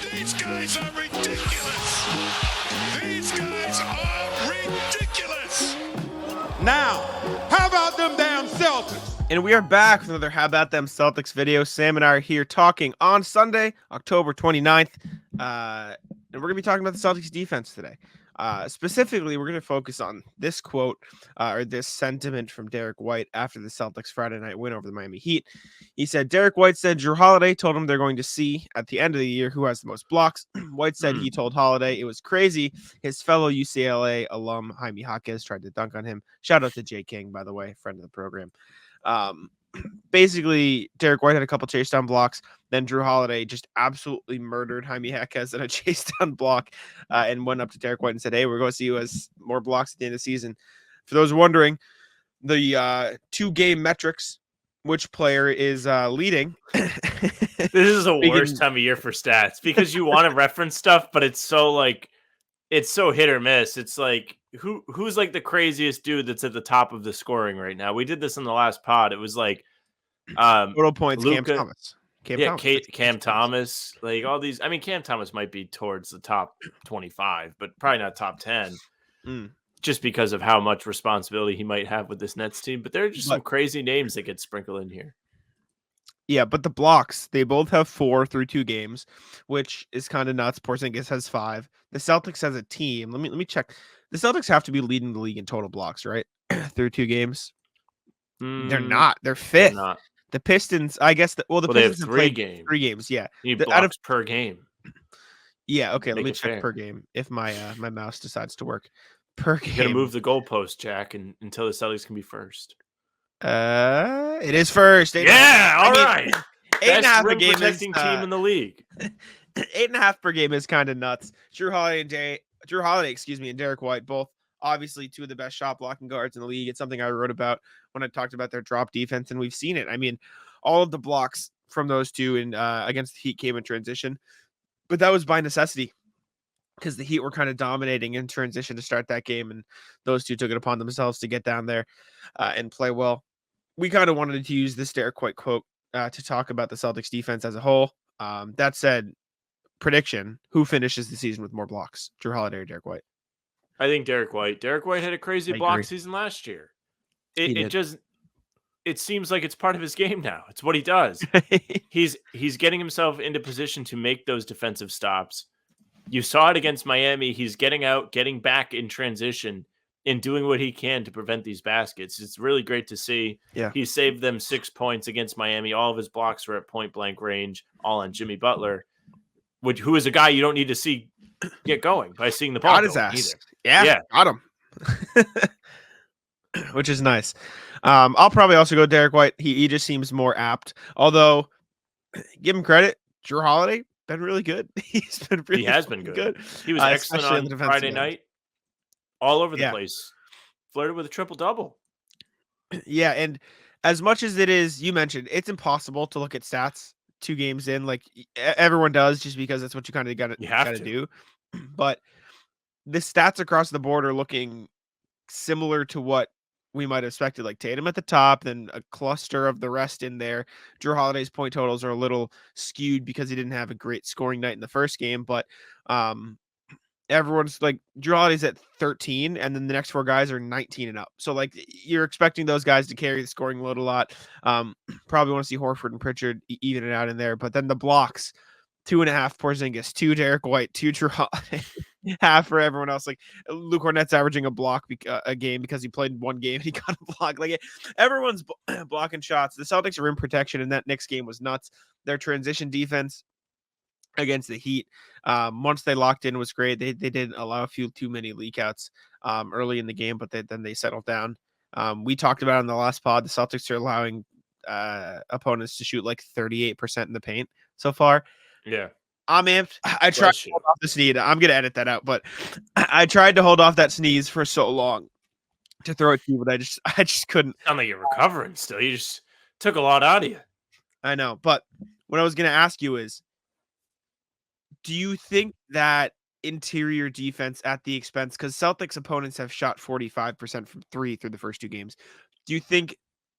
These guys are ridiculous. These guys are ridiculous. Now, how about them damn Celtics? And we are back with another How About Them Celtics video. Sam and I are here talking on Sunday, October 29th. And we're going to be talking about the Celtics defense today. Specifically, we're going to focus on this quote or this sentiment from Derrick White after the Celtics Friday night win over the Miami Heat. He said, Derrick White said Jrue Holiday told him they're going to see at the end of the year who has the most blocks. White said he told Holiday it was crazy. His fellow UCLA alum, Jaime Jaquez, tried to dunk on him. Shout out to Jay King, by the way, friend of the program. Basically, Derrick White had a couple chase down blocks. Then Jrue Holiday just absolutely murdered Jaime Jaquez in a chase down block and went up to Derrick White and said, hey, we're going to see who has more blocks at the end of the season. For those wondering, the 2-game metrics, which player is leading. This is the worst time of year for stats because you want to reference stuff, but it's so hit or miss. It's like who's like the craziest dude that's at the top of the scoring right now. We did this in the last pod. It was like total points, Luka, Cam Thomas. Cam Thomas, like all these. I mean, Cam Thomas might be towards the top 25, but probably not top 10. Just because of how much responsibility he might have with this Nets team. But there are just some crazy names that get sprinkled in here. Yeah, but the blocks, they both have 4 through 2 games, which is kind of nuts. Porzingis has 5. The Celtics as a team, let me check. The Celtics have to be leading the league in total blocks, right? Through 2 games. They're not. They're 5th. They're not. The Pistons, I guess. The Pistons have 3 games. 3 games, yeah. You need blocks per game. Yeah, okay. Let me check per game if my my mouse decides to work. Per game. You gotta move the goalpost, Jack, until the Celtics can be first. It is first. All right. 8.5 a game protecting team in the league. 8.5 per game is kind of nuts. Jrue Holiday, and Derrick White, both obviously 2 of the best shot blocking guards in the league. It's something I wrote about when I talked about their drop defense, and we've seen it. I mean, all of the blocks from those 2 in against the Heat came in transition, but that was by necessity because the Heat were kind of dominating in transition to start that game, and those 2 took it upon themselves to get down there and play well. We kind of wanted to use this Derrick White quote to talk about the Celtics defense as a whole. That said, prediction, who finishes the season with more blocks, Jrue Holiday or Derrick White? I think Derrick White. Derrick White had a crazy block season last year. It seems like it's part of his game now. It's what he does. He's getting himself into position to make those defensive stops. You saw it against Miami. He's getting out, getting back in transition, and doing what he can to prevent these baskets. It's really great to see. Yeah. He saved them 6 points against Miami. All of his blocks were at point blank range, all on Jimmy Butler, who is a guy you don't need to see get going by seeing the ball. Got his ass. Yeah, got him. Which is nice. I'll probably also go Derrick White. He just seems more apt. Although, give him credit, Jrue Holiday been really good. He has been good. He was excellent on Friday night. All over the place. Flirted with a triple-double. Yeah, and as much as it is, you mentioned, it's impossible to look at stats 2 games in, like everyone does, just because that's what you kind of got to do. But the stats across the board are looking similar to what we might have expected, like Tatum at the top, then a cluster of the rest in there. Jrue Holiday's point totals are a little skewed because he didn't have a great scoring night in the first game, but everyone's like Jrue Holiday's at 13, and then the next 4 guys are 19 and up. So like you're expecting those guys to carry the scoring load a lot. Probably want to see Horford and Pritchard even it out in there, but then the blocks, 2.5 Porzingis, 2 Derrick White, 2 Jrue Holiday, half for everyone else. Like Luke Cornett's averaging a block a game because he played 1 game and he got a block. Like everyone's blocking shots. The Celtics are in protection, and that Knicks game was nuts. Their transition defense against the Heat, once they locked in, was great. They didn't allow too many leak outs early in the game, but then they settled down. We talked about in the last pod, the Celtics are allowing opponents to shoot like 38% in the paint so far. Yeah. I'm amped. I tried to hold off the sneeze. I'm going to edit that out, but I tried to hold off that sneeze for so long to throw it to you, but I just couldn't. Sound like you're recovering still. You just took a lot out of you. I know, but what I was going to ask you is, do you think that interior defense at the expense, because Celtics opponents have shot 45% from 3 through the first 2 games, do you think,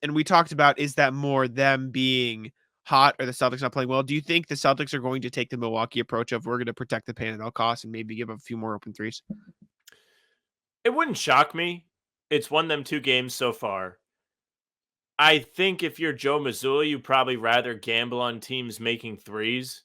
and we talked about, is that more them being hot or the Celtics not playing well, do you think the Celtics are going to take the Milwaukee approach of we're going to protect the paint at all costs and maybe give up a few more open threes? It wouldn't shock me. It's won them 2 games so far. I think if you're Joe Mazzulla, you probably rather gamble on teams making threes.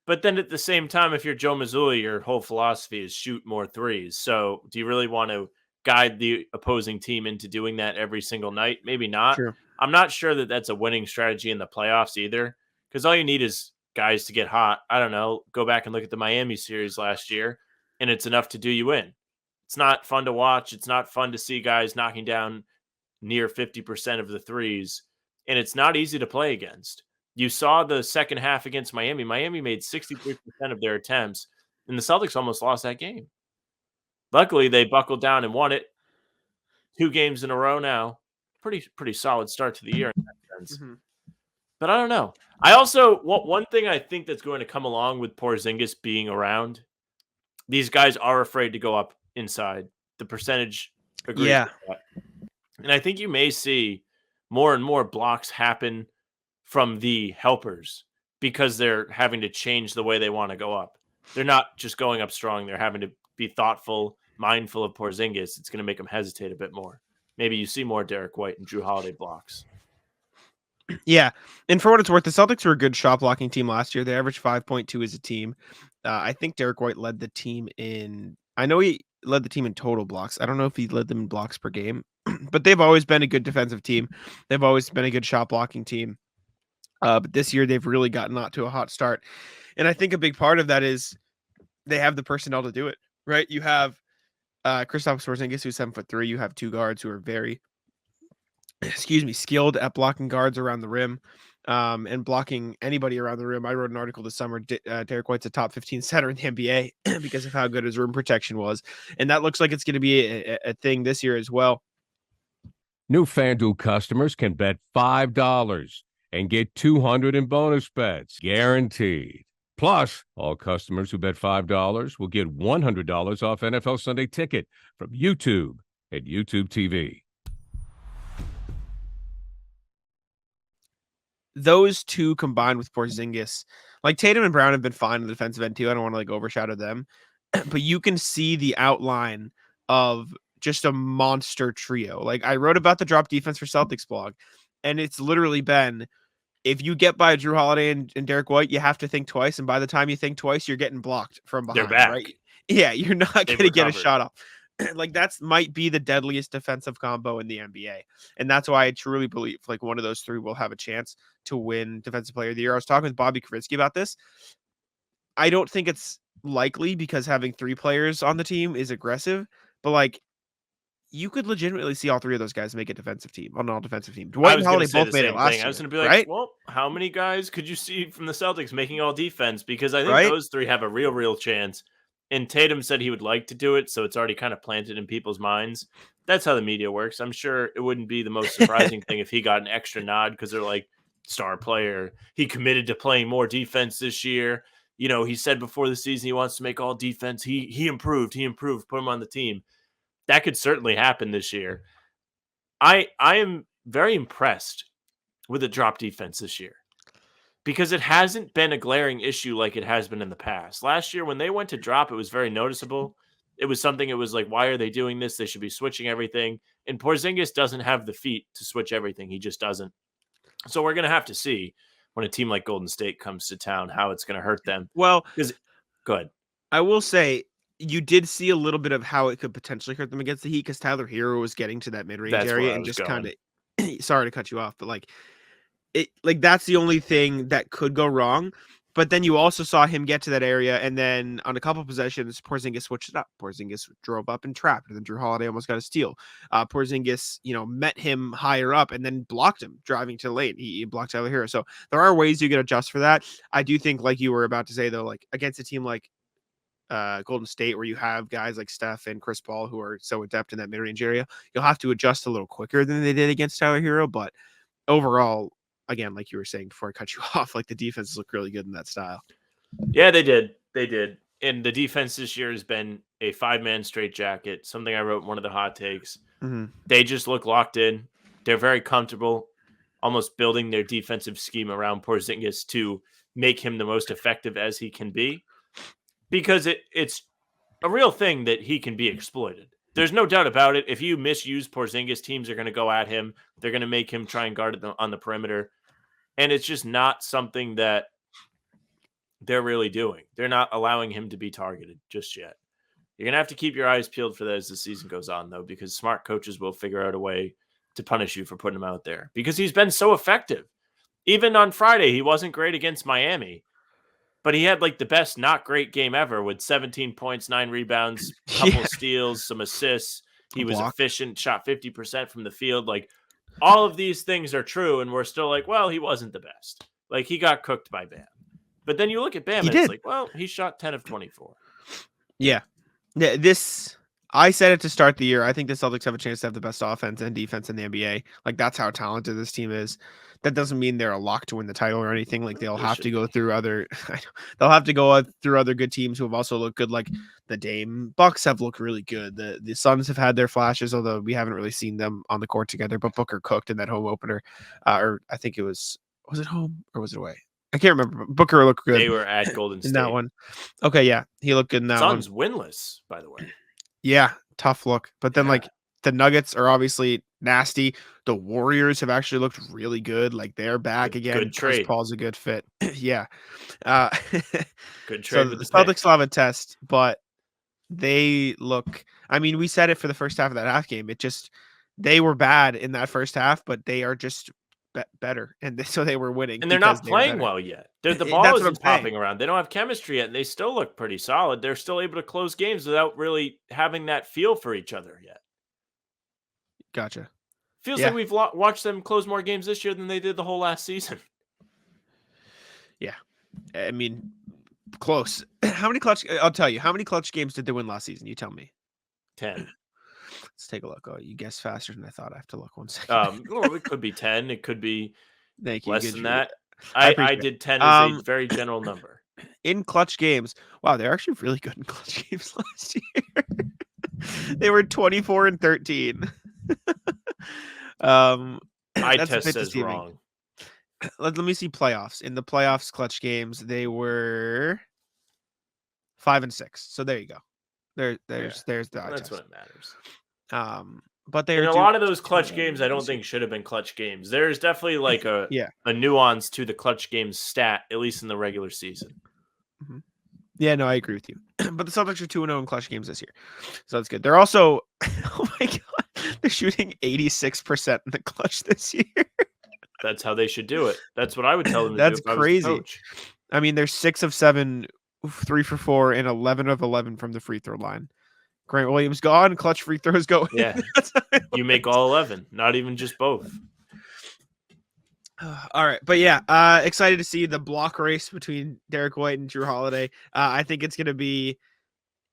But then at the same time, if you're Joe Mazzulla, your whole philosophy is shoot more threes. So do you really want to guide the opposing team into doing that every single night? Maybe not. True. I'm not sure that that's a winning strategy in the playoffs either, because all you need is guys to get hot. I don't know. Go back and look at the Miami series last year, and it's enough to do you in. It's not fun to watch. It's not fun to see guys knocking down near 50% of the threes, and it's not easy to play against. You saw the second half against Miami. Miami made 63% of their attempts, and the Celtics almost lost that game. Luckily, they buckled down and won it 2 games in a row now. Pretty solid start to the year in that sense. Mm-hmm. But I don't know. I also one thing I think that's going to come along with Porzingis being around, these guys are afraid to go up inside. The percentage agrees Yeah. with that. And I think you may see more and more blocks happen from the helpers because they're having to change the way they want to go up. They're not just going up strong. They're having to be thoughtful, mindful of Porzingis. It's going to make them hesitate a bit more. Maybe you see more Derrick White and Jrue Holiday blocks. Yeah. And for what it's worth, the Celtics were a good shot blocking team last year. They averaged 5.2 as a team. I think Derrick White led the team I know he led the team in total blocks. I don't know if he led them in blocks per game, but they've always been a good defensive team. They've always been a good shot blocking team. But this year they've really gotten out to a hot start. And I think a big part of that is they have the personnel to do it, right? You have Kristaps Porzingis, who's 7'3". You have 2 guards who are very, skilled at blocking guards around the rim, and blocking anybody around the rim. I wrote an article this summer. Derrick White's a top 15 center in the NBA because of how good his rim protection was. And that looks like it's going to be a thing this year as well. New FanDuel customers can bet $5 and get $200 in bonus bets, guaranteed. Plus, all customers who bet $5 will get $100 off NFL Sunday Ticket from YouTube and YouTube TV. Those two combined with Porzingis, like Tatum and Brown have been fine in the defensive end too. I don't want to like overshadow them, but you can see the outline of just a monster trio. Like I wrote about the drop defense for Celtics blog, and it's literally been, if you get by Jrue Holiday and Derrick White, you have to think twice. And by the time you think twice, you're getting blocked from behind. They're back. Right? Yeah, you're not going to get a recovered. shot off. Like that's might be the deadliest defensive combo in the NBA. And that's why I truly believe like one of those three will have a chance to win Defensive Player of the Year. I was talking with Bobby Krivitsky about this. I don't think it's likely because having 3 players on the team is aggressive, but like you could legitimately see all 3 of those guys make a defensive team on an all-defensive team. Dwight and Holiday both made it last year. I was going to be like, right? well, how many guys could you see from the Celtics making all defense? Because I think Right? those 3 have a real chance. And Tatum said he would like to do it, so it's already kind of planted in people's minds. That's how the media works. I'm sure it wouldn't be the most surprising thing if he got an extra nod because they're like, star player. He committed to playing more defense this year. You know, he said before the season he wants to make all defense. He improved. Put him on the team. That could certainly happen this year. I am very impressed with the drop defense this year because it hasn't been a glaring issue like it has been in the past. Last year, when they went to drop, it was very noticeable. It was something, it was like, why are they doing this? They should be switching everything. And Porzingis doesn't have the feet to switch everything. He just doesn't. So we're going to have to see when a team like Golden State comes to town how it's going to hurt them. Well, good. I will say you did see a little bit of how it could potentially hurt them against the Heat because Tyler Hero was getting to that mid-range area and just kind of sorry to cut you off, but like that's the only thing that could go wrong. But then you also saw him get to that area, and then on a couple of possessions, Porzingis switched it up. Porzingis drove up and trapped, and then Jrue Holiday almost got a steal. Porzingis, met him higher up and then blocked him driving to the lane. He blocked Tyler Hero. So there are ways you can adjust for that. I do think, like you were about to say, though, like against a team like Golden State, where you have guys like Steph and Chris Paul who are so adept in that mid-range area, you'll have to adjust a little quicker than they did against Tyler Hero. But overall, again, like you were saying before I cut you off, like the defenses look really good in that style. Yeah, they did. And the defense this year has been a 5-man straitjacket, something I wrote in one of the hot takes. Mm-hmm. They just look locked in. They're very comfortable almost building their defensive scheme around Porzingis to make him the most effective as he can be, because it's a real thing that he can be exploited. There's no doubt about it. If you misuse Porzingis, teams are going to go at him. They're going to make him try and guard on the perimeter. And it's just not something that they're really doing. They're not allowing him to be targeted just yet. You're going to have to keep your eyes peeled for that as the season goes on, though, because smart coaches will figure out a way to punish you for putting him out there because he's been so effective. Even on Friday, he wasn't great against Miami, but he had like the best not great game ever with 17 points, 9 rebounds, couple steals, some assists. He was efficient, shot 50% from the field. Like, all of these things are true, and we're still like, well, he wasn't the best. Like, he got cooked by Bam. But then you look at Bam, and it's like, well, he shot 10 of 24. Yeah. I said it to start the year. I think the Celtics have a chance to have the best offense and defense in the NBA. Like, that's how talented this team is. That doesn't mean they're a lock to win the title or anything. Like, they'll have to go through other good teams who have also looked good. Like the Dame Bucks have looked really good. The Suns have had their flashes, although we haven't really seen them on the court together. But Booker cooked in that home opener, or I think it was it home or was it away? I can't remember. Booker looked good. They were at Golden State in that one. Okay, yeah, he looked good in that Suns one. Winless, by the way. Yeah, tough look. But then like the Nuggets are obviously nasty. The Warriors have actually looked really good. Like they're back again. Good trade. Chris Paul's a good fit. Yeah. Good trade. So with the the Celtics pick. will have a test, but they look. I mean, we said it for the first half of that half game. They were bad in that first half, but they are just better, and so they were winning. And they're not playing well yet. The ball That's what isn't I'm saying. popping around. They don't have chemistry yet, and they still look pretty solid. They're still able to close games without really having that feel for each other yet. Gotcha. Feels like we've watched them close more games this year than they did the whole last season. Yeah. I mean, close. I'll tell you. How many clutch games did they win last season? You tell me. 10. Let's take a look. Oh, you guessed faster than I thought. I have to look 1 second. Well, it could be 10. It could be Thank you. less Good than Jrue. that. I I did 10 as a very general number. In clutch games. Wow, they're actually really good in clutch games last year. They were 24-13. Eye test says deceiving. wrong. Let me see playoffs. In the playoffs clutch games, they were 5-6. So there you go. There's the eye That's test. what it matters. But they're a lot of those clutch games I don't think should have been clutch games. There's definitely like a nuance to the clutch games stat, at least in the regular season. Mm-hmm. Yeah, no, I agree with you. But the Celtics are 2-0 in clutch games this year. So that's good. They're also, oh my God, they're shooting 86% in the clutch this year. That's how they should do it. That's what I would tell them to That's do if crazy. I was the coach. I mean, they're 6 of 7, 3 for 4, and 11 of 11 from the free throw line. Grant Williams gone, clutch free throws go. Yeah, you make all 11, not even just both. All right, but yeah, excited to see the block race between Derrick White and Jrue Holiday. I think it's going to be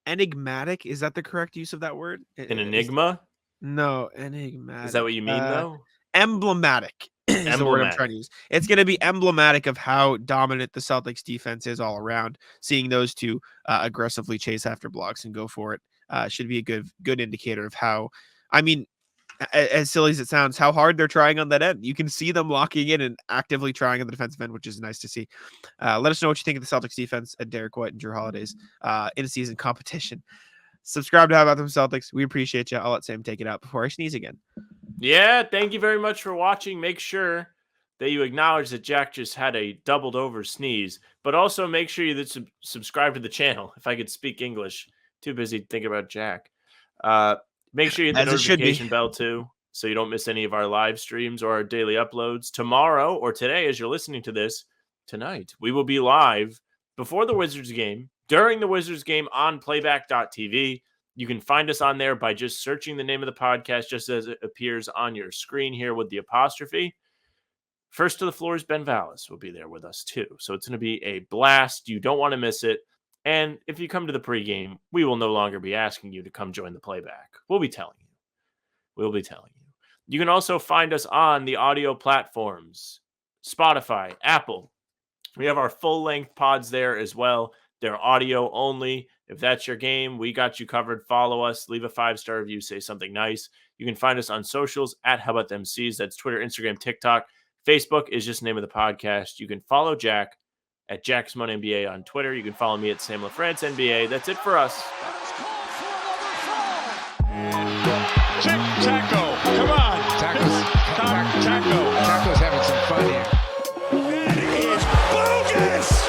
enigmatic. Is that the correct use of that word? An enigma? No, enigmatic. Is that what you mean, though? Emblematic is the word I'm trying to use. It's going to be emblematic of how dominant the Celtics defense is all around. Seeing those two aggressively chase after blocks and go for it should be a good indicator of how, I mean, as silly as it sounds, how hard they're trying on that end. You can see them locking in and actively trying on the defensive end, which is nice to see. Let us know what you think of the Celtics defense and Derrick White and Jrue Holiday's in-season competition. Subscribe to How About Them Celtics. We appreciate you. I'll let Sam take it out before I sneeze again. Yeah, thank you very much for watching. Make sure that you acknowledge that Jack just had a doubled over sneeze, but also make sure you subscribe to the channel. If I could speak English, too busy thinking about Jack. Make sure you hit the notification bell too, so you don't miss any of our live streams or our daily uploads. Tomorrow or today, as you're listening to this, tonight, we will be live before the Wizards game, during the Wizards game on playback.tv. You can find us on there by just searching the name of the podcast, just as it appears on your screen here with the apostrophe. First to the Floors, Ben Vallis will be there with us too. So it's going to be a blast. You don't want to miss it. And if you come to the pregame, we will no longer be asking you to come join the playback. We'll be telling you. You can also find us on the audio platforms, Spotify, Apple. We have our full-length pods there as well. They're audio only. If that's your game, we got you covered. Follow us. Leave a 5-star review. Say something nice. You can find us on socials at HowAboutThemCs. That's Twitter, Instagram, TikTok, Facebook is just the name of the podcast. You can follow Jack at Jack's Money NBA on Twitter. You can follow me at Sam LaFrance NBA. That's it for us. Taco, come on. Taco's having some fun here. That is bogus.